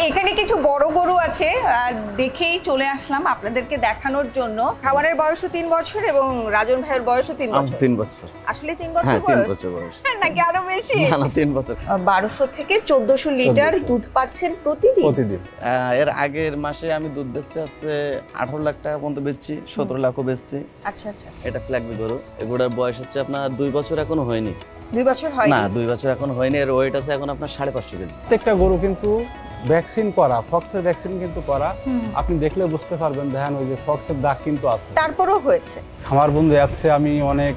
এখানে কিছু বড় গরু আছে, দেখেই চলে আসলাম আপনাদেরকে দেখানোর জন্য। খাবারের বয়সও 3 বছর এবং রাজন ভাইয়ের বয়সও 3 বছর। 3 বছর। আসলে 3 বছর? হ্যাঁ 3 বছর বয়স। নাকি আরো বেশি? না 3 বছর। 1200 থেকে 1400 লিটার দুধ পাচ্ছেন প্রতিদিন? এর আগের মাসে আমি দুধ বেচছি আছে 18 লাখ টাকা পর্যন্ত বেচছি, 17 লাখও বেচছি। আচ্ছা আচ্ছা। এটা ফ্ল্যাগবি গরু। এগুলোর বয়স হচ্ছে আপনার 2 বছর এখনো হয়নি। 2 বছর হয়নি? না 2 বছর এখন হয়নি। এর ওয়েট আছে এখন আপনার 550 কেজি। প্রত্যেকটা গরু কিন্তু ভ্যাকসিন করা, ফক্সের ভ্যাকসিন কিন্তু করা। আপনি দেখলে বুঝতে পারবেন, দেখেন ওই যে ফক্সের দাগ কিন্তু আছে। তারপরও হয়েছে। আমার বন্ধু অ্যাপসে আমি অনেক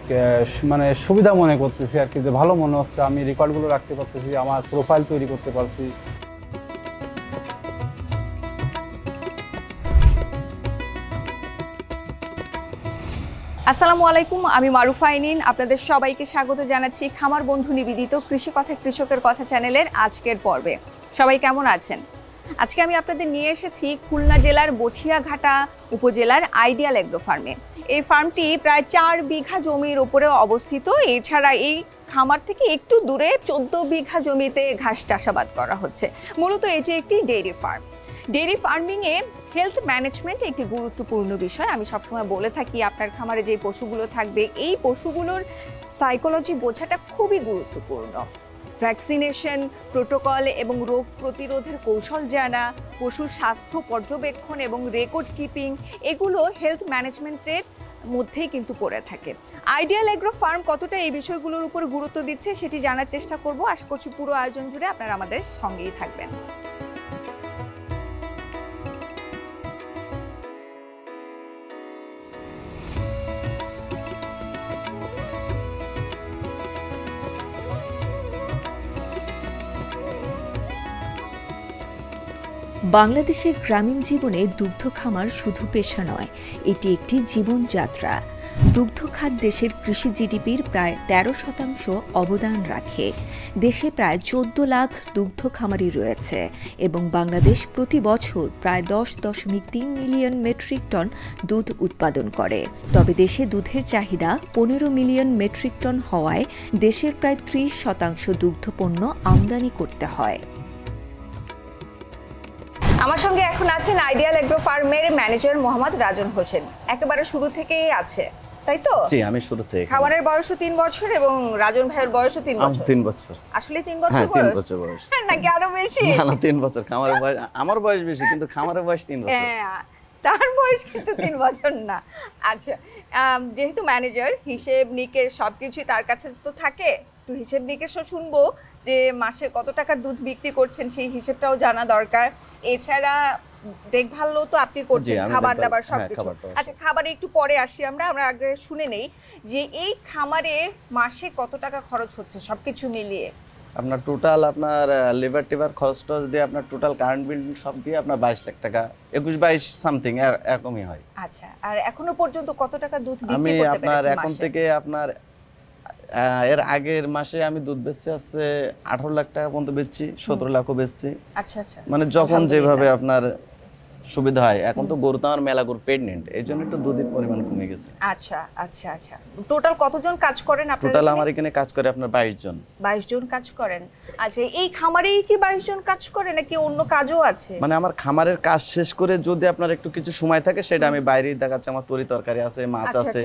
মানে সুবিধা মনে করতেছি আর কি, যে ভালো মনে হচ্ছে। আমি রেকর্ডগুলো রাখতে পারতেছি, আমার প্রোফাইল তৈরি করতে পারছি। আসসালামু আলাইকুম, আমি মারুফা আইনিন। আপনাদের সবাইকে স্বাগত জানাচ্ছি খামার বন্ধু নিবেদিত কৃষি কথা কৃষকের কথা চ্যানেলের আজকের পর্বে। সবাই কেমন আছেন? আজকে আমি আপনাদের নিয়ে এসেছি খুলনা জেলার বঠিয়াঘাটা উপজেলার আইডিয়াল এগ্রো ফার্মে। এই ফার্মটি প্রায় 4 বিঘা জমির উপরে অবস্থিত। এছাড়া এই খামার থেকে একটু দূরে 14 বিঘা জমিতে ঘাস চাষাবাদ করা হচ্ছে। মূলত এটি একটি ডেইরি ফার্ম। ডেইরি ফার্মিংয়ে হেলথ ম্যানেজমেন্ট একটি গুরুত্বপূর্ণ বিষয়। আমি সবসময় বলে থাকি, আপনার খামারে যে পশুগুলো থাকবে এই পশুগুলোর সাইকোলজি বোঝাটা খুবই গুরুত্বপূর্ণ। ভ্যাকসিনেশন প্রোটোকল এবং রোগ প্রতিরোধের কৌশল জানা, পশুর স্বাস্থ্য পর্যবেক্ষণ এবং রেকর্ড কিপিং, এগুলো হেলথ ম্যানেজমেন্টের মধ্যেই কিন্তু পড়ে থাকে। আইডিয়াল এগ্রো ফার্ম কতটা এই বিষয়গুলোর উপর গুরুত্ব দিচ্ছে সেটি জানার চেষ্টা করব। আশা করছি পুরো আয়োজন জুড়ে আপনারা আমাদের সঙ্গেই থাকবেন। বাংলাদেশের গ্রামীণ জীবনে দুগ্ধ খামার শুধু পেশা নয়, এটি একটি জীবনযাত্রা। দুগ্ধ খাত দেশের কৃষি জিডিপির প্রায় 13% অবদান রাখে। দেশে প্রায় 14 লাখ দুগ্ধ খামারি রয়েছে এবং বাংলাদেশ প্রতি বছর প্রায় 10.3 মিলিয়ন মেট্রিক টন দুধ উৎপাদন করে। তবে দেশে দুধের চাহিদা 15 মিলিয়ন মেট্রিক টন হওয়ায় দেশের প্রায় 30% দুগ্ধপণ্য আমদানি করতে হয়। আমার সঙ্গে এখন আছেন আইডিয়াল এগ্রো ফার্মের ম্যানেজার মোহাম্মদ রাজন হোসেন। একেবারে শুরু থেকেই আছে, তাই তো? জি, আমি শুরু থেকে। খাবারের বয়সও 3 বছর এবং রাজন ভাইয়ের বয়সও 3 বছর। 3 বছর। আসলে 3 বছর? হ্যাঁ 3 বছর বয়স। নাকি আরো বেশি? না 3 বছর। খামারের বয়স, আমার বয়স বেশি কিন্তু খামারের বয়স 3 বছর। হ্যাঁ, তার বয়স কিন্তু 3 বছর না। আচ্ছা, যেহেতু ম্যানেজার, হিসেব নিকেশ সবকিছুই তার কাছে তো থাকে। একটু হিসেব নিকেশও শুনবো যে মাসে কত টাকার দুধ বিক্রি করছেন সেই হিসেবটাও জানা দরকার। এছাড়া দেখভালও তো আপনি করছেন, খাবার দাবার সবকিছু। আচ্ছা, খাবারে একটু পরে আসি আমরা আগে শুনে নেই যে এই খামারে মাসে কত টাকা খরচ হচ্ছে সবকিছু মিলিয়ে। আপনার টোটাল আপনার লিভার টিভার খরচ দিয়ে আপনার টোটাল কারেন্ট বিল সব দিয়ে আপনার 22 লাখ টাকা, 21-22 সামথিং এরকমই হয়। আচ্ছা, আর এখনো পর্যন্ত কত টাকা দুধ বিক্রি করতে পেরেছেন? আমি পেরেছেন আপনার মাসে? এখন থেকে আপনার এর আগের মাসে আমি দুধ বেচছি আছে 18 লাখ টাকা পর্যন্ত বেচছি, 17 লাখও বেচছি। আচ্ছা আচ্ছা। মানে যখন যেভাবে আপনার সুবিধা হয়। এখন তো গরু তো আমার মেলা গরু প্রেগনেন্ট, এই জন্য একটু দুধের পরিমাণ কমে গেছে। আচ্ছা আচ্ছা আচ্ছা। টোটাল কতজন কাজ করেন আপনারা? টোটাল আমার এখানে কাজ করে আপনার 22 জন। 22 জন কাজ করেন। আচ্ছা, এই খামারেই কি 22 জন কাজ করে নাকি অন্য কাজও আছে? মানে আমার খামারের কাজ শেষ করে যদি আপনার একটু কিছু সময় থাকে সেটা আমি বাইরেই দেখাচ্ছি। আমার তরি তরকারি আছে, মাছ আছে,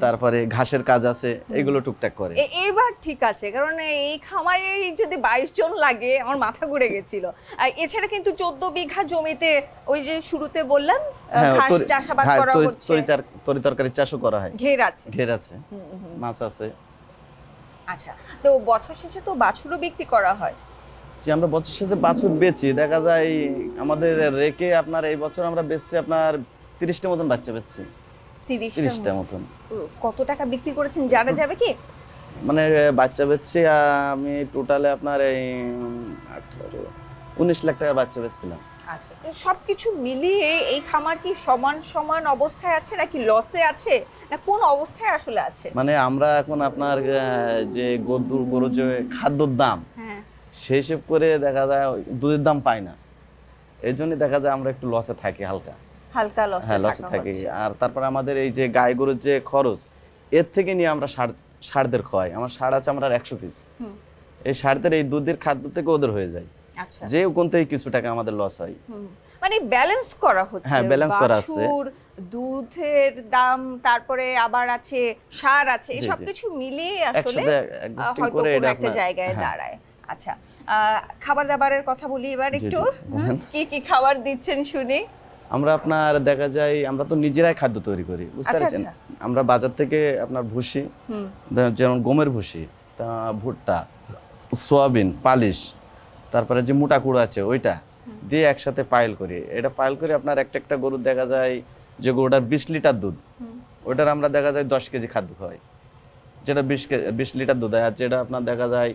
তারপরে ঘাসের কাজ আছে, এগুলো টুকটাক করে। এইবার ঠিক আছে, কারণ এই খামারে যদি 22 জন লাগে আমার মাথা ঘুরে গেছিল। এছাড়া কিন্তু 14 বিঘা জমিতে ওই যে শুরুতে বললাম ঘাস চাষাবাদ করা হচ্ছে, তরি তরকারি চাষও করা হয়। ঘের আছে, মাছ আছে। আচ্ছা, তো বছর শেষে তো বাছুরও বিক্রি করা হয়? যে আমরা বছর শেষে বাছুর বেচি, দেখা যায় আমাদের রেকে আপনার এই বছর আমরা বেচছি আপনার 30টা মতন বাচ্চা বেচছি। 30টা মতন। কত টাকা বিক্রি করেছেন জানা যাবে কি? মানে বাচ্চা বেচছি আমি টোটালে আপনার এই 19 লাখ টাকা বাচ্চা বেচছিলাম। আচ্ছা, তো সবকিছু মিলিয়ে এই খামার কি সমান সমান অবস্থায় আছে নাকি লসে আছে, না কোন অবস্থায় আসলে আছে? মানে আমরা এখন আপনার যে গরুর যে খাদ্যর দাম, সেই হিসেব করে দেখা যায় দুধের দাম পাই না। এই জন্য দেখা যায় আমরা একটু লসে থাকি, হালকা লসে থাকি। আর তারপর আমাদের এই যে গাই গরুর যে খরচ, এর থেকে নিয়ে আমরা ষাঁড়দের খাওয়াই। আমার ষাঁড় আছে আমরা 100 পিস। এই ষাঁড়দের এই দুধের খাদ্য থেকে ওদের হয়ে যায়। আচ্ছা, যে কোন থেকে কিছু টাকা আমাদের লস হয়। মানে ব্যালেন্স করা হচ্ছে। হ্যাঁ, ব্যালেন্স করা আছে। বাছুর, দুধের দাম, তারপরে আবার আছে সার আছে, এই জি, সব জি। কিছু মিলিয়ে আসলে একসাথে অ্যাডজাস্টিং হয়তো করে কোনো এটা একটা আপনার জায়গায় হ্যাঁ। দাঁড়ায়। আচ্ছা, খাবার দাবারের কথা বলি এবার জি, একটু। জি, বলেন। কি কি খাবার দিচ্ছেন শুনি। আমরা আপনার দেখা যায় আমরা তো নিজেরাই খাদ্য তৈরি করি, বুঝতে আচ্ছা, পারছেন। আচ্ছা। আমরা বাজার থেকে আপনার ভুসি, হুম, যেমন গমের ভুসি, তা ভুট্টা, সোয়াবিন, পালিশ, তারপরে যে মোটা কুড়ো আছে ওইটা দিয়ে একসাথে পাইল করি। এটা পাইল করে আপনার একটা গরুর দেখা যায় যে গরুটার 20 লিটার দুধ, ওইটার আমরা দেখা যায় 10 কেজি খাদ্য খাওয়াই, যেটা 20 লিটার দুধ হয়। আর যেটা আপনার দেখা যায়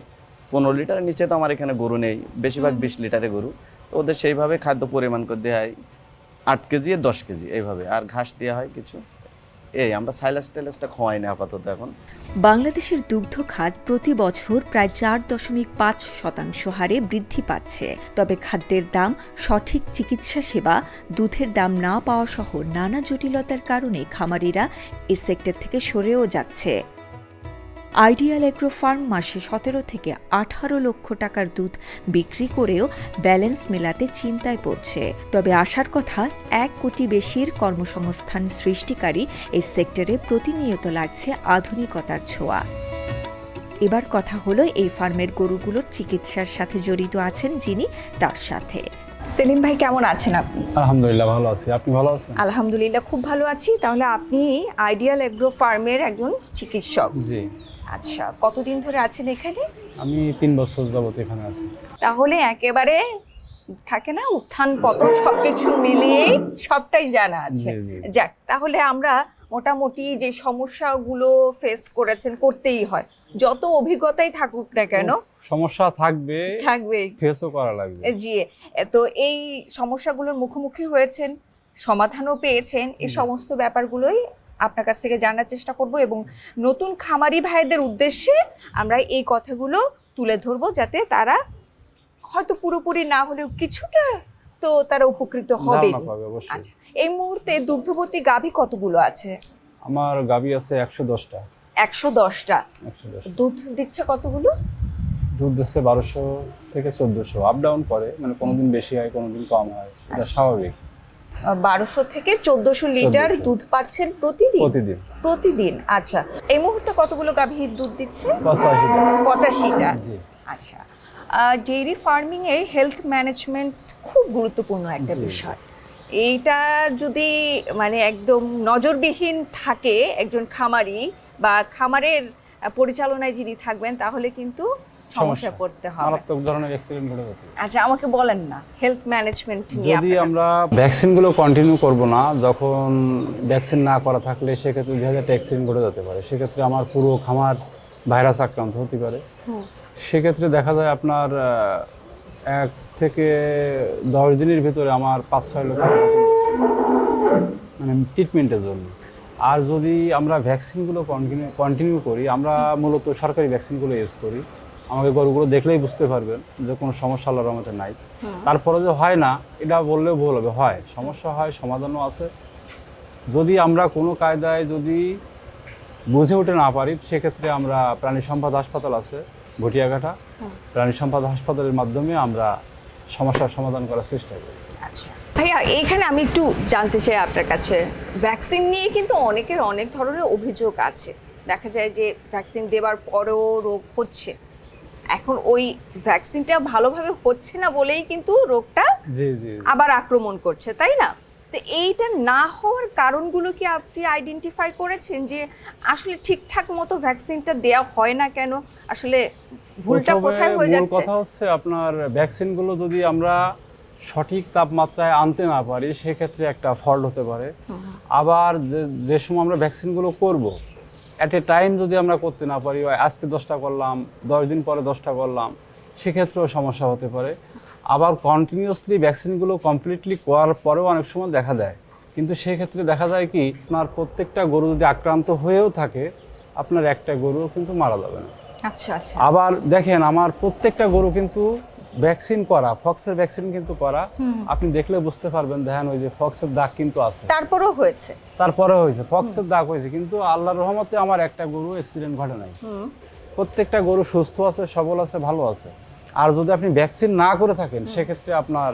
15 লিটারের নিচে তো আমার এখানে গরু নেই, বেশিরভাগ 20 লিটারের গরু। তো ওদের সেইভাবে খাদ্য পরিমাণ করে দেওয়া হয় 8 কেজি আর 10 কেজি এইভাবে, আর ঘাস দেওয়া হয় কিছু। এই আমরা সাইলাস টেলাসটা খাওয়াই না আপাতত এখন। বাংলাদেশের দুগ্ধ খাত প্রতি বছর প্রায় 4.5% হারে বৃদ্ধি পাচ্ছে। তবে খাদ্যের দাম, সঠিক চিকিৎসা সেবা, দুধের দাম না পাওয়া সহ নানা জটিলতার কারণে খামারিরা এই সেক্টর থেকে সরেও যাচ্ছে। আইডিয়াল এগ্রো ফার্ম মাসে 17 থেকে 18 লক্ষ টাকার দুধ বিক্রি করেও ব্যালেন্স মেলাতে চিন্তায় পড়ছে। তবে আশার কথা 1 কোটি বেশির কর্মসংস্থান সৃষ্টিকারী এই সেক্টরে প্রতিনিয়ত লাগছে আধুনিকতার ছোঁয়া। এবার কথা হলো এই ফার্মের গরুগুলোর চিকিৎসার সাথে জড়িত আছেন যিনি, তার সাথে। সেলিম ভাই কেমন আছেন আপনি? আলহামদুলিল্লাহ ভালো আছি, আপনি ভালো আছেন? আলহামদুলিল্লাহ খুব ভালো আছি। তাহলে আপনি আইডিয়াল এগ্রো ফার্মের একজন চিকিৎসক। জি, আচ্ছা, কতদিন ধরে আছেন এখানে? আমি 3 বছর যাবত এখানে আছি। তাহলে একেবারে থাকে না উত্থান পতন সবকিছু মিলিয়েই সবটাই জানা আছে। জি, জি। যাক, তাহলে আমরা মোটামুটি যে সমস্যাগুলো ফেস করেছেন, করতেই হয়, যত অভিজ্ঞতাই থাকুক না কেন সমস্যা থাকবে, থাকবেই, ফেসও করা লাগবে। জি। তো এই সমস্যাগুলোর মুখোমুখি হয়েছেন, সমাধানও পেয়েছেন, এই সমস্ত ব্যাপারগুলোই আপনার কাছ থেকে জানার চেষ্টা করব এবং নতুন খামারি ভাইদের উদ্দেশ্যে আমরা এই কথাগুলো তুলে ধরবো, যাতে তারা হয়তো পুরোপুরি না হলেও কিছুটা তো তারা উপকৃত হবে। ধারণা পাবে অবশ্যই। আচ্ছা, এই মুহূর্তে দুগ্ধবতী গাভী কতগুলো আছে? আমার গাভী আছে 110টা। 110টা। 110। দুধ দিচ্ছে কতগুলো? দুধ দিচ্ছে 1200 থেকে 1400, আপ ডাউন করে, মানে কোনোদিন বেশি হয় কোনোদিন কম হয়, এটা স্বাভাবিক। 1200 থেকে 1400 লিটার 1400 দুধ পাচ্ছেন প্রতিদিন? প্রতিদিন। প্রতিদিন। আচ্ছা, এই মুহূর্তে কতগুলো গাভী দুধ দিচ্ছে? 85টা। 85টা। জি। আচ্ছা, ডেইরি ফার্মিং এ হেলথ ম্যানেজমেন্ট খুব গুরুত্বপূর্ণ একটা জি। বিষয়। এইটা যদি মানে একদম নজরবিহীন থাকে একজন খামারি বা খামারের পরিচালনায় যিনি থাকবেন, তাহলে কিন্তু সমস্যা পড়তে হবে। মারাত্মক ধরনের অ্যাক্সিডেন্ট ঘটে যেতে। আচ্ছা, আমাকে বলেন না হেলথ ম্যানেজমেন্ট নিয়ে। যদি আমরা ভ্যাকসিনগুলো কন্টিনিউ করব না, যখন ভ্যাকসিন না করা থাকলে সেক্ষেত্রে 2000টা অ্যাক্সিডেন্ট ঘটে যেতে পারে। সেক্ষেত্রে আমার পুরো খামার ভাইরাস আক্রান্ত হতে পারে। সেক্ষেত্রে দেখা যায় আপনার 1 থেকে 10 দিনের ভিতরে আমার 5-6 লক্ষ মানে ট্রিটমেন্টের জন্য। আর যদি আমরা ভ্যাকসিনগুলো কন্টিনিউ করি, আমরা মূলত সরকারি ভ্যাকসিনগুলো ইউজ করি। আমাকে গরুগুলো দেখলেই বুঝতে পারবেন যে কোনো সমস্যা আল্লাহর রহমতে নাই। তারপরে যে হয় না এটা বললেও ভুল হবে, হয়, সমস্যা হয়, সমাধানও আছে। যদি আমরা কোনো কায়দায় যদি বুঝে উঠে না পারি, সেক্ষেত্রে আমরা প্রাণী সম্পদ হাসপাতাল আছে ভটিয়াঘাটা, প্রাণী সম্পদ হাসপাতালের মাধ্যমে আমরা সমস্যার সমাধান করার চেষ্টা করি। আচ্ছা ভাইয়া, এইখানে আমি একটু জানতে চাই আপনার কাছে, ভ্যাকসিন নিয়ে কিন্তু অনেকের অনেক ধরনের অভিযোগ আছে। দেখা যায় যে ভ্যাকসিন দেওয়ার পরেও রোগ হচ্ছে, এখন ওই ভ্যাকসিনটা ভালোভাবে হচ্ছে না বলেই কিন্তু রোগটা জি জি আবার আক্রমণ করছে, তাই না? তো এইটা না হওয়ার কারণগুলো কি আপনি আইডেন্টিফাই করেছেন, যে আসলে ঠিকঠাক মতো ভ্যাকসিনটা দেওয়া হয় না কেন, আসলে ভুলটা কোথায় হয়ে যাচ্ছে? কথা হচ্ছে আপনার ভ্যাকসিনগুলো যদি আমরা সঠিক তাপমাত্রায় আনতে না পারি, সেক্ষেত্রে একটা ফল্ট হতে পারে। আবার যে সময় আমরা ভ্যাকসিনগুলো করব, অ্যাট এ টাইম যদি আমরা করতে না পারি, আজকে 10টা করলাম, 10 দিন পরে 10টা করলাম, সেক্ষেত্রেও সমস্যা হতে পারে। আবার কন্টিনিউয়াসলি ভ্যাকসিনগুলো কমপ্লিটলি করার পরেও অনেক সময় দেখা দেয়, কিন্তু সেক্ষেত্রে দেখা যায় কি আপনার প্রত্যেকটা গরু যদি আক্রান্ত হয়েও থাকে, আপনার একটা গরুও কিন্তু মারা যাবে না। আচ্ছা আচ্ছা। আবার দেখেন আমার প্রত্যেকটা গরু কিন্তু ভ্যাকসিন করা, ফক্সের ভ্যাকসিন কিন্তু করা, আপনি দেখলে বুঝতে পারবেন। দেখেন ওই যে ফক্সের দাগ কিন্তু আছে, তারপরেও হয়েছে, ফক্সের দাগ হয়েছে, কিন্তু আল্লাহর রহমতে আমার একটা গরু অ্যাক্সিডেন্ট ঘটে নাই। প্রত্যেকটা গরু সুস্থ আছে, সবল আছে, ভালো আছে। আর যদি আপনি ভ্যাকসিন না করে থাকেন সেক্ষেত্রে আপনার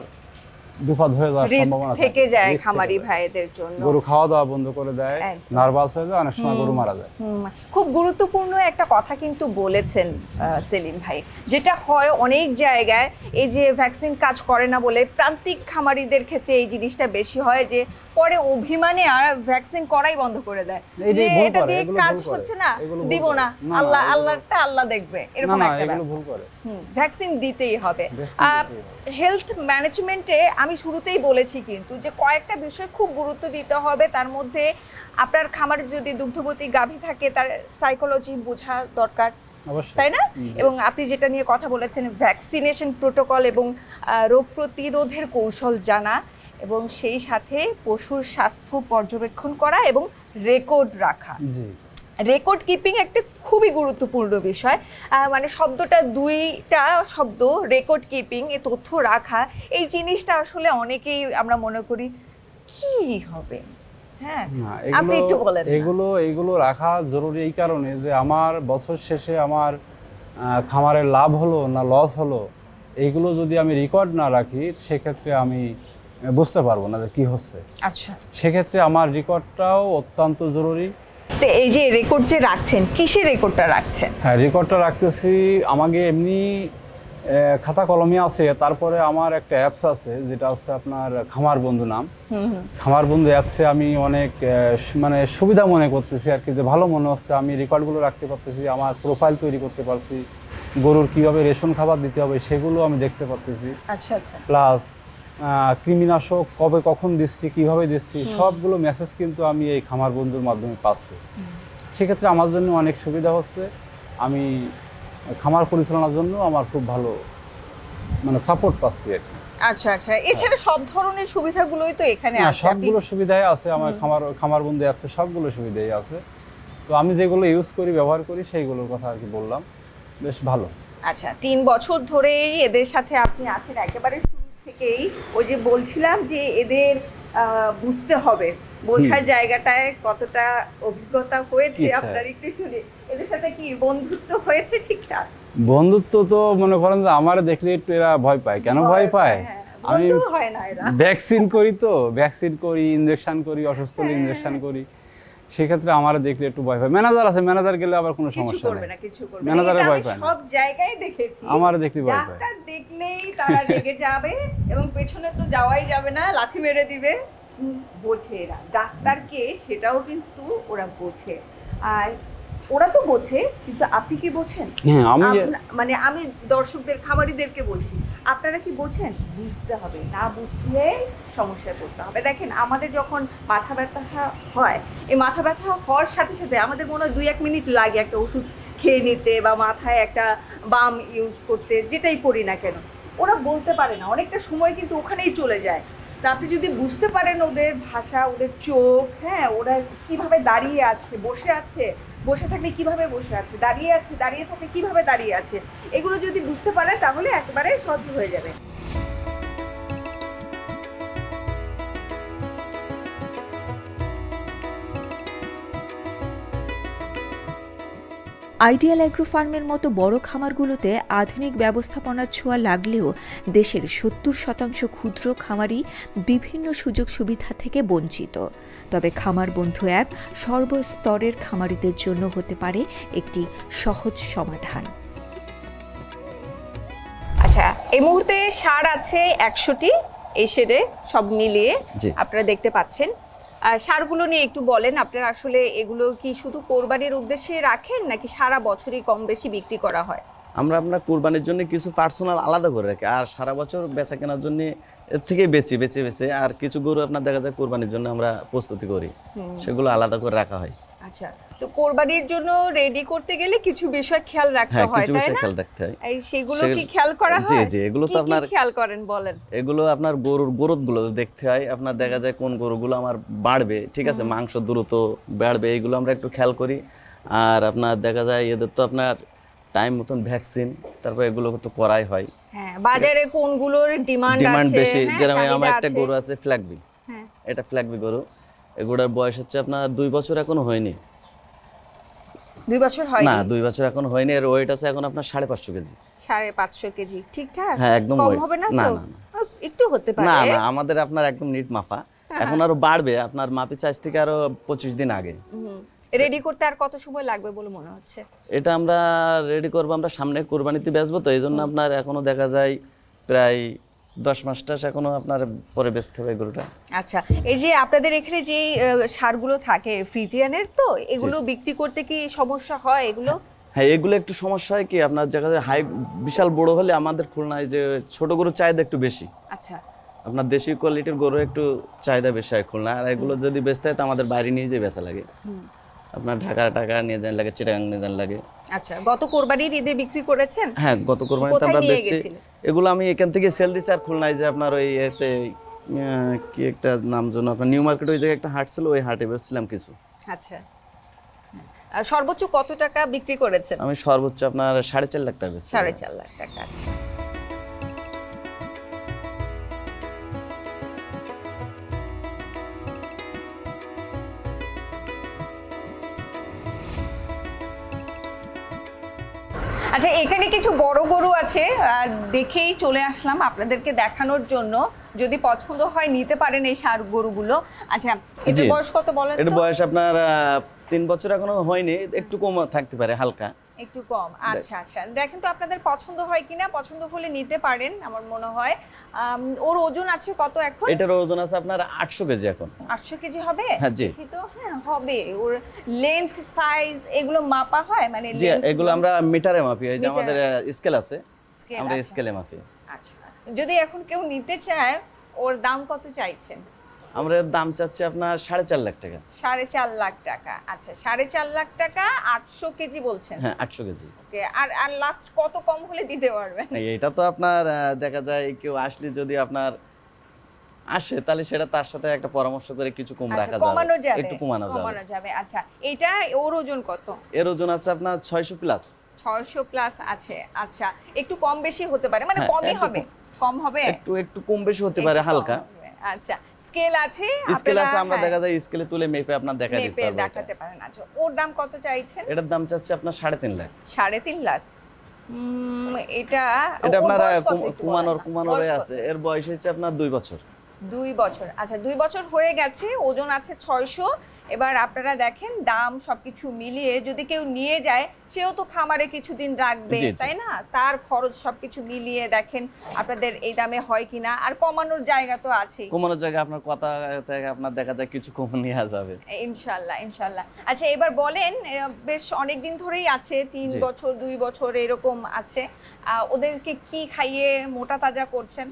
বিপদ হয়ে যাওয়ার সম্ভাবনা থেকে যায় খামারি ভাইদের জন্য। গরু খাওয়া দাওয়া বন্ধ করে দেয়, নার্ভাস হয়ে যায়, অনেক সময় গরু মারা যায়। খুব গুরুত্বপূর্ণ একটা কথা কিন্তু বলেছেন সেলিম ভাই, যেটা হয় অনেক জায়গায় এই যে ভ্যাকসিন কাজ করে না বলে প্রান্তিক খামারিদের ক্ষেত্রে এই জিনিসটা বেশি হয় যে পরে অভিমানে আর ভ্যাকসিন করাই বন্ধ করে দেয়, যে এটা দিয়ে কাজ হচ্ছে না, দিব না, আল্লাহটা আল্লাহ দেখবে, এরকম একটা ব্যাপার। ভ্যাকসিন দিতেই হবে। হেলথ ম্যানেজমেন্টে আমি শুরুতেই বলেছি কিন্তু যে কয়েকটা বিষয় খুব গুরুত্ব দিতে হবে, তার মধ্যে আপনার খামারে যদি দুগ্ধবতী গাভী থাকে তার সাইকোলজি বোঝা দরকার, তাই না? এবং আপনি যেটা নিয়ে কথা বলেছেন ভ্যাকসিনেশন প্রোটোকল এবং রোগ প্রতিরোধের কৌশল জানা, এবং সেই সাথে পশুর স্বাস্থ্য পর্যবেক্ষণ করা এবং রেকর্ড রাখা। রেকর্ড কিপিং একটা খুবই গুরুত্বপূর্ণ বিষয়, মানে শব্দটা দুইটা শব্দ, রেকর্ড কিপিং, এ তথ্য রাখা, এই জিনিসটা আসলে অনেকেই আমরা মনে করি কি হবে। হ্যাঁ, আপনি একটু বলেন। এগুলো রাখা জরুরি এই কারণে যে আমার বছর শেষে আমার খামারের লাভ হলো না লস হলো, এইগুলো যদি আমি রেকর্ড না রাখি সেক্ষেত্রে আমি বুঝতে পারবো না যে কি হচ্ছে। আচ্ছা, সেক্ষেত্রে আমার রেকর্ডটাও অত্যন্ত জরুরি। তো এই যে রেকর্ড যে রাখছেন, কিসের রেকর্ডটা রাখছেন? হ্যাঁ, রেকর্ডটা রাখতেছি আমাকে এমনি খাতা কলমে আছে, তারপরে আমার একটা অ্যাপস আছে যেটা হচ্ছে আপনার খামার বন্ধু নাম। খামার বন্ধু অ্যাপসে আমি অনেক মানে সুবিধা মনে করতেছি আর কি, যে ভালো মনে হচ্ছে, আমি রেকর্ডগুলো রাখতে পারতেছি, আমার প্রোফাইল তৈরি করতে পারছি, গরুর কিভাবে রেশন খাবার দিতে হবে সেগুলো আমি দেখতে পারতেছি। আচ্ছা আচ্ছা। প্লাস কৃমিনাশক কবে কখন দিচ্ছি, কিভাবে দিচ্ছি, সবগুলো মেসেজ কিন্তু আমি এই খামার বন্ধুর মাধ্যমে পাচ্ছি। সেক্ষেত্রে আমার জন্য অনেক সুবিধা হচ্ছে, আমি খামার পরিচালনার জন্য আমার খুব ভালো মানে সাপোর্ট পাচ্ছি আর কি। আচ্ছা আচ্ছা, এছাড়া সব ধরনের সুবিধাগুলোই তো এখানে আছে। সবগুলো সুবিধাই আছে আমার খামার বন্ধু অ্যাপসে, সবগুলো সুবিধাই আছে। তো আমি যেগুলো ইউজ করি, ব্যবহার করি, সেইগুলোর কথা আর কি বললাম, বেশ ভালো। আচ্ছা, 3 বছর ধরেই এদের সাথে আপনি আছেন, একেবারে শুরু থেকেই ওই যে বলছিলাম যে এদের বুঝতে হবে, বোঝার জায়গাটায় কতটা অভিজ্ঞতা হয়েছে আপনার, একটু শুনি। এদের সাথে কি বন্ধুত্ব হয়েছে ঠিকঠাক? বন্ধুত্ব তো মনে করেন যে আমার দেখলে একটু এরা ভয় পায়। কেন ভয় পায়? আমি ভ্যাকসিন করি, তো ভ্যাকসিন করি, ইনজেকশন করি, অসুস্থ হলে ইনজেকশন করি, সেক্ষেত্রে আমার দেখলে একটু ভয় পায়। ম্যানেজার আছে, ম্যানেজার গেলে আবার কোনো সমস্যা নেই, ম্যানেজারের ভয় পায় না। সব জায়গায় দেখেছি আমার দেখলে ভয় পায়, ডাক্তার দেখলেই তারা রেগে যাবে এবং পেছনে তো যাওয়াই যাবে না, লাথি মেরে দিবে। বোঝে এরা ডাক্তারকে, সেটাও কিন্তু ওরা বোঝে। আর ওরা তো বোঝে, কিন্তু আপনি কি বোঝেন? মানে আমি দর্শকদের, খামারিদেরকে বলছি, আপনারা কি বোঝেন? বুঝতে হবে, না বুঝলে সমস্যায় পড়তে হবে। দেখেন, আমাদের যখন মাথা ব্যথা হয়, এই মাথা ব্যথা হওয়ার সাথে সাথে আমাদের মনে হয় 2-1 মিনিট লাগে একটা ওষুধ খেয়ে নিতে বা মাথায় একটা বাম ইউজ করতে, যেটাই করি না কেন। ওরা বলতে পারে না, অনেকটা সময় কিন্তু ওখানেই চলে যায়। তা আপনি যদি বুঝতে পারেন ওদের ভাষা, ওদের চোখ, হ্যাঁ, ওরা কিভাবে দাঁড়িয়ে আছে, বসে আছে, বসে থাকলে কিভাবে বসে আছে, দাঁড়িয়ে আছে, দাঁড়িয়ে থাকলে কিভাবে দাঁড়িয়ে আছে, এগুলো যদি বুঝতে পারেন তাহলে একেবারে সহজ হয়ে যাবে। আইডিয়াল অ্যাগ্রো ফার্মের মতো বড় খামারগুলোতে আধুনিক ব্যবস্থাপনার ছোঁয়া লাগলেও দেশের 70% ক্ষুদ্র খামারি বিভিন্ন সুযোগ সুবিধা থেকে বঞ্চিত। তবে খামার বন্ধু অ্যাপ সর্বস্তরের খামারিদের জন্য হতে পারে একটি সহজ সমাধান। আচ্ছা, এই মুহূর্তে সার আছে 100টি, এই শেডে সব মিলিয়ে আপনারা দেখতে পাচ্ছেন। সারগুলো নিয়ে একটু বলেন, আপনারা আসলে এগুলো কি শুধু কোরবানির উদ্দেশ্যে রাখেন নাকি সারা বছরই কম বেশি বিক্রি করা হয়? আমরা আপনার কোরবানির জন্য কিছু পার্সোনাল আলাদা করে রাখি, আর সারা বছর বেচা কেনার জন্য এর থেকে বেছে আর কিছু গরু আপনার দেখা যায় কোরবানির জন্য আমরা প্রস্তুতি করি, সেগুলো আলাদা করে রাখা হয়। আচ্ছা, তো কোরবানির জন্য রেডি করতে গেলে কিছু বিষয় খেয়াল রাখতে হয়, তাই না? খেয়াল রাখতে হয়। এই সেগুলো কি খেয়াল করা হয়? জি জি, এগুলো তো আপনার খেয়াল করেন, বলেন। এগুলো আপনার গরুর গ্রোথগুলো দেখতে হয়, আপনার দেখা যায় কোন গরুগুলো আমার বাড়বে, ঠিক আছে, মাংস দ্রুত বাড়বে, এইগুলো আমরা একটু খেয়াল করি। আর আপনার দেখা যায় এদের তো আপনার টাইম মতন ভ্যাকসিন, তারপর এগুলো তো করাই হয়। হ্যাঁ, বাজারে কোনগুলোর ডিমান্ড বেশি, যেরকম আমার একটা গরু আছে ফ্ল্যাগবি, হ্যাঁ, এটা ফ্ল্যাগবি গরু, এগুলোর বয়স হচ্ছে আপনার 2 বছর এখনো হয়নি। 2 বছর হয়নি? না 2 বছর এখন হয়নি। এর ওয়েট আছে এখন আপনার 550 কেজি। 550 কেজি ঠিকঠাক? হ্যাঁ একদম কম weight। হবে না না তো? না না একটু হতে পারে। না না আমাদের আপনার একদম নিট মাপা। এখন আরো বাড়বে, আপনার মাপি চাইজ থেকে আরো 25 দিন আগে। রেডি করতে আর কত সময় লাগবে বলে মনে হচ্ছে? এটা আমরা রেডি করব, আমরা সামনে কুরবানিতে বেচবো, তো এই জন্য আপনার এখনো দেখা যায় প্রায় 10 মাস টাস এখনো আপনার পরে বেচতে হবে গরুটা। আচ্ছা, এই যে আপনাদের এখানে যে সারগুলো থাকে ফ্রিজিয়ানের, তো এগুলো বিক্রি করতে কি সমস্যা হয় এগুলো? হ্যাঁ এগুলো একটু সমস্যা হয় কি, আপনার জায়গায় হাই বিশাল বড় হলে আমাদের খুলনায় যে ছোট গরুর চাহিদা একটু বেশি। আচ্ছা, আপনার দেশি কোয়ালিটির গরু একটু চাহিদা বেশি হয় খুলনা। আর এগুলো যদি বেচতে হয় তো আমাদের বাইরে নিয়ে যেয়ে বেচা লাগে। আপনার ঢাকা নিয়ে যান লাগে, চিটাগাং নিয়ে যান লাগে। আচ্ছা, গত কোরবানির ঈদে বিক্রি করেছেন? হ্যাঁ গত কোরবানিতে কোথায় আমরা নিয়ে বেচছি। গেছিলেন? এগুলো আমি এখান থেকে সেল দিচ্ছি। আর খুলনায় যে আপনার ওই এতে কি একটা নাম জন্য আপনার নিউ মার্কেট, ওই জায়গায় একটা হাট ছিল, ওই হাটে বেচছিলাম কিছু। আচ্ছা, আর সর্বোচ্চ কত টাকা বিক্রি করেছেন? আমি সর্বোচ্চ আপনার 4.5 লাখ টাকা বেচছি। 4.5 লাখ টাকা। আচ্ছা, আচ্ছা এখানে কিছু বড় গরু আছে, দেখেই চলে আসলাম আপনাদেরকে দেখানোর জন্য। যদি পছন্দ হয় নিতে পারেন এই সার গরুগুলো। আচ্ছা, এর বয়স কত বলেন তো? এর বয়স আপনার 3 বছর এখনো হয়নি, একটু কম থাকতে পারে, হালকা একটু কম। আচ্ছা আচ্ছা, দেখেন তো আপনাদের পছন্দ হয় কিনা। পছন্দ হলে নিতে পারেন আমার মনে হয়। ওর ওজন আছে কত এখন? এটার ওজন আছে আপনার 800 কেজি এখন। 800 কেজি হবে? হ্যাঁ জি। তো হ্যাঁ হবে। ওর লেন্থ সাইজ এগুলো মাপা হয় মানে? জি এগুলো আমরা মিটারে মাপি, এই যে আমাদের স্কেল আছে, আমরা স্কেলে মাপি। আচ্ছা, যদি এখন কেউ নিতে চায় ওর দাম কত চাইছেন? আমরা দাম চাচ্ছি আপনার 4.5 লাখ টাকা। 4.5 লাখ টাকা। আচ্ছা, 4.5 লাখ টাকা 800 কেজি বলছেন? হ্যাঁ 800 কেজি। ওকে, আর লাস্ট কত কম হলে দিতে পারবেন? এটা তো আপনার দেখা যায় কেউ আসলে যদি আপনার আসে তাহলে সেটা তার সাথে একটা পরামর্শ করে কিছু কম রাখা যাবে, একটু কমানো যাবে। আচ্ছা, এটা ওর ওজন কত? এর ওজন আছে আপনার 600 প্লাস। 600 প্লাস আছে। আচ্ছা, একটু কম বেশি হতে পারে মানে? কমই হবে? কম হবে, একটু কম বেশি হতে পারে, হালকা। আচ্ছা, স্কেল আছে? স্কেল আছে, আমরা দেখা যায় স্কেলে তুলে মেপে আপনার দেখাতে পারেন। আচ্ছা, ওর দাম কত চাইছেন? এটার দাম চাচ্ছে আপনার 3.5 লাখ। 3.5 লাখ। এটা আপনার কুমানোর আছে। এর বয়স হচ্ছে আপনার 2 বছর। 2 বছর। আচ্ছা, 2 বছর হয়ে গেছে, ওজন আছে 600। এবার আপনারা দেখেন দাম সবকিছু মিলিয়ে যদি কেউ নিয়ে যায়, সেও তো খামারে কিছুদিন রাখবে, তাই না? তার খরচ সবকিছু মিলিয়ে দেখেন আপনাদের এই দামে হয় কিনা। আর কমানোর জায়গা তো আছে, কমানোর জায়গা আপনার কথা থেকে আপনার দেখা যায় কিছু কম নেওয়া যাবে ইনশাআল্লাহ ইনশাআল্লাহ। আচ্ছা, এবার বলেন, বেশ অনেক দিন ধরেই আছে, 3 বছর 2 বছর এরকম আছে, ওদেরকে কি খাইয়ে মোটা তাজা করছেন?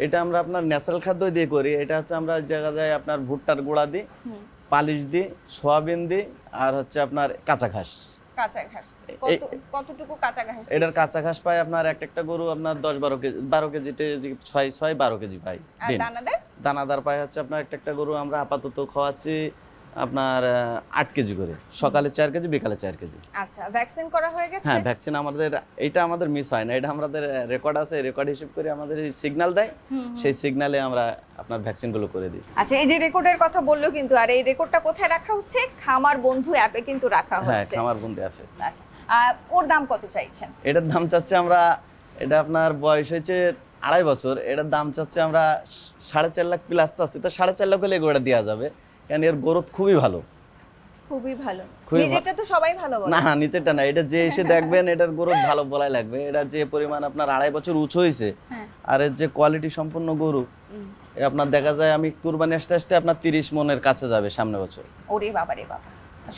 এটা আমরা আপনার ন্যাচারাল খাদ্য দিয়ে করি। এটা হচ্ছে আমরা জায়গা যায় আপনার ভুট্টার গুঁড়া দিই, পালিশ দিই, সয়াবিন দিই, আর হচ্ছে আপনার কাঁচা ঘাস। কাঁচা ঘাস কতটুকু কাঁচা ঘাস? এটার কাঁচা ঘাস পায় আপনার একটা গরু আপনার 10-12 কেজি, 12 কেজি 6-12 কেজি পাই। দানাদার পায় হচ্ছে আপনার একটা গরু আমরা আপাতত খাওয়াচ্ছি আপনার 8 কেজি করে, সকালে 4 কেজি, বিকালে 4 কেজি। আচ্ছা, ভ্যাকসিন করা হয়ে গেছে? হ্যাঁ, ভ্যাকসিন আমাদের মিস হয় না। এটা আমাদের রেকর্ড আছে, রেকর্ড হিসেব করে আমাদের এই সিগন্যাল দেয়, সেই সিগন্যালে আমরা আপনার ভ্যাকসিন গুলো করে দিই। আচ্ছা, এই যে রেকর্ডের কথা বললো কিন্তু, আর এই রেকর্ডটা কোথায় রাখা হচ্ছে? খামার বন্ধু অ্যাপে কিন্তু রাখা হচ্ছে। হ্যাঁ, খামার বন্ধু অ্যাপে। আচ্ছা, ওর দাম কত চাইছেন? এটার দাম চাচ্ছে আমরা, এটা আপনার বয়স হচ্ছে 2.5 বছর, এটার দাম চাচ্ছে আমরা 4.5 লাখ প্লাস চাচ্ছি। তো 4.5 লাখ হলে এগুলো দেওয়া যাবে, কারণ এর গ্রোথ খুবই ভালো। খুবই ভালো? নিচেরটা তো সবাই ভালো বলে। না নিচেরটা না, এটা যে এসে দেখবেন এটার গ্রোথ ভালো বলাই লাগবে। এটা যে পরিমাণ আপনার 2.5 বছর উঁচু হয়েছে, আর এর যে কোয়ালিটি সম্পন্ন গরু, আপনার দেখা যায় আমি কুরবানি আসতে আসতে আপনার 30 মনের কাছে যাবে সামনে বছর। ওরে বাবা রে বাবা,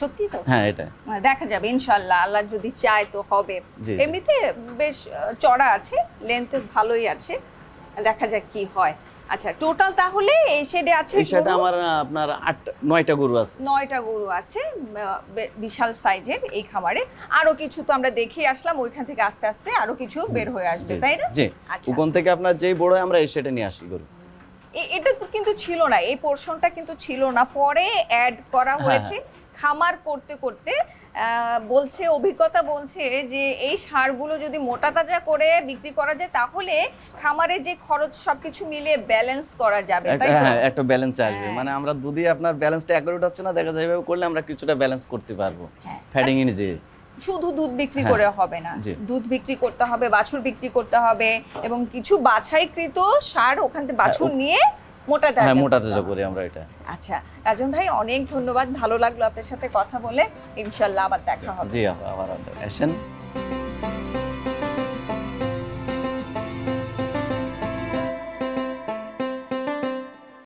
সত্যি তো? হ্যাঁ, এটা দেখা যাবে ইনশাআল্লাহ, আল্লাহ যদি চায় তো হবে। এমনিতে বেশ চড়া আছে, লেন্থ ভালোই আছে, দেখা যাক কি হয়। আচ্ছা, টোটাল তাহলে এই শেডে আছে? এই শেডে আমার আপনার 9টা গরু আছে। 9টা গরু আছে, বিশাল সাইজের এই খামারে। আরো কিছু তো আমরা দেখে আসলাম, ওইখান থেকে আস্তে আস্তে আরো কিছু বের হয়ে আসবে, তাই না? জি, ওখান থেকে আপনার যেই বড় হয় আমরা এই শেডে নিয়ে আসি গরু। এটা তো কিন্তু ছিল না, এই পোরশনটা কিন্তু ছিল না, পরে অ্যাড করা হয়েছে। খামার করতে করতে বলছে, অভিজ্ঞতা বলছে যে এই সারগুলো যদি মোটা তাজা করে বিক্রি করা যায় তাহলে খামারের যে খরচ সবকিছু মিলে ব্যালেন্স করা যাবে, তাই তো? হ্যাঁ, একটা ব্যালেন্স আসবে। মানে আমরা দুধে আপনার ব্যালেন্সটা অ্যাকুরেট হচ্ছে না, দেখা যায় এভাবে করলে আমরা কিছুটা ব্যালেন্স করতে পারবো ফ্যাটিং এ যে। শুধু দুধ বিক্রি করে হবে না, দুধ বিক্রি করতে হবে, বাছুর বিক্রি করতে হবে এবং কিছু বাছাইকৃত সার ওখান থেকে বাছুর নিয়ে মোটা তাজা করে আমরা এটা। আচ্ছা রাজন ভাই, অনেক ধন্যবাদ, ভালো লাগলো আপনার সাথে কথা বলে। ইনশাআল্লাহ আবার দেখা হবে। জি, আবার আসেন।